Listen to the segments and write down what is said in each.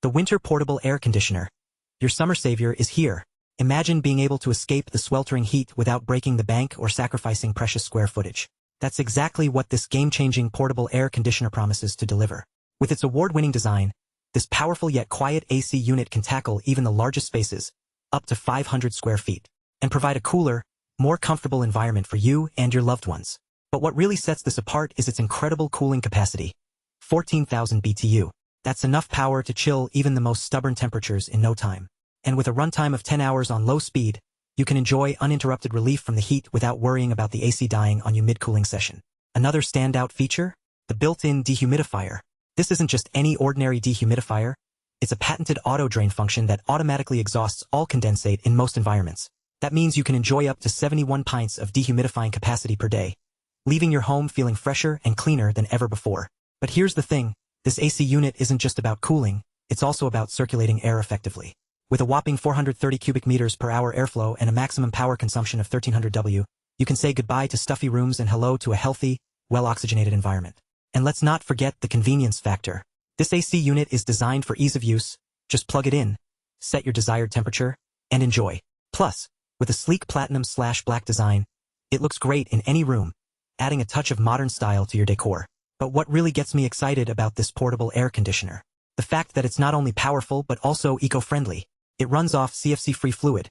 The Whynter Portable Air Conditioner. Your summer savior is here. Imagine being able to escape the sweltering heat without breaking the bank or sacrificing precious square footage. That's exactly what this game-changing portable air conditioner promises to deliver. With its award-winning design, this powerful yet quiet AC unit can tackle even the largest spaces, up to 500 square feet, and provide a cooler, more comfortable environment for you and your loved ones. But what really sets this apart is its incredible cooling capacity. 14,000 BTU. That's enough power to chill even the most stubborn temperatures in no time. And with a runtime of 10 hours on low speed, you can enjoy uninterrupted relief from the heat without worrying about the AC dying on you mid-cooling session. Another standout feature? The built-in dehumidifier. This isn't just any ordinary dehumidifier. It's a patented auto-drain function that automatically exhausts all condensate in most environments. That means you can enjoy up to 71 pints of dehumidifying capacity per day, leaving your home feeling fresher and cleaner than ever before. But here's the thing. This AC unit isn't just about cooling, it's also about circulating air effectively. With a whopping 430 cubic meters per hour airflow and a maximum power consumption of 1300 W, you can say goodbye to stuffy rooms and hello to a healthy, well-oxygenated environment. And let's not forget the convenience factor. This AC unit is designed for ease of use. Just plug it in, set your desired temperature, and enjoy. Plus, with a sleek platinum/black design, it looks great in any room, adding a touch of modern style to your decor. But what really gets me excited about this portable air conditioner? The fact that it's not only powerful but also eco-friendly. It runs off CFC-free fluid,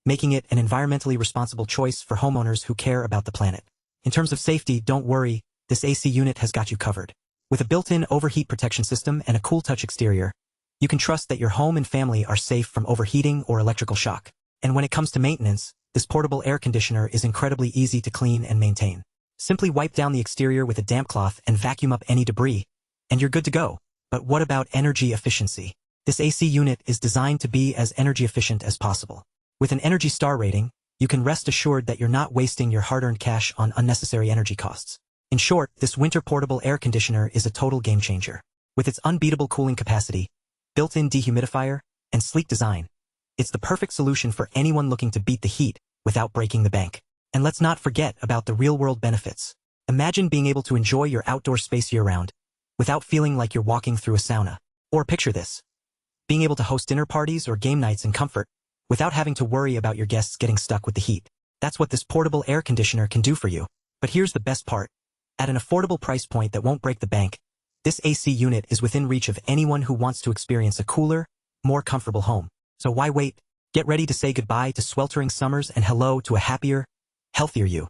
making it an environmentally responsible choice for homeowners who care about the planet. In terms of safety, don't worry, this AC unit has got you covered. With a built-in overheat protection system and a cool touch exterior, you can trust that your home and family are safe from overheating or electrical shock. And when it comes to maintenance, this portable air conditioner is incredibly easy to clean and maintain. Simply wipe down the exterior with a damp cloth and vacuum up any debris, and you're good to go. But what about energy efficiency? This AC unit is designed to be as energy efficient as possible. With an Energy Star rating, you can rest assured that you're not wasting your hard-earned cash on unnecessary energy costs. In short, this Whynter Portable Air Conditioner is a total game changer. With its unbeatable cooling capacity, built-in dehumidifier, and sleek design, it's the perfect solution for anyone looking to beat the heat without breaking the bank. And let's not forget about the real-world benefits. Imagine being able to enjoy your outdoor space year-round without feeling like you're walking through a sauna. Or picture this: being able to host dinner parties or game nights in comfort without having to worry about your guests getting stuck with the heat. That's what this portable air conditioner can do for you. But here's the best part. At an affordable price point that won't break the bank, this AC unit is within reach of anyone who wants to experience a cooler, more comfortable home. So why wait? Get ready to say goodbye to sweltering summers and hello to a happier, healthier you.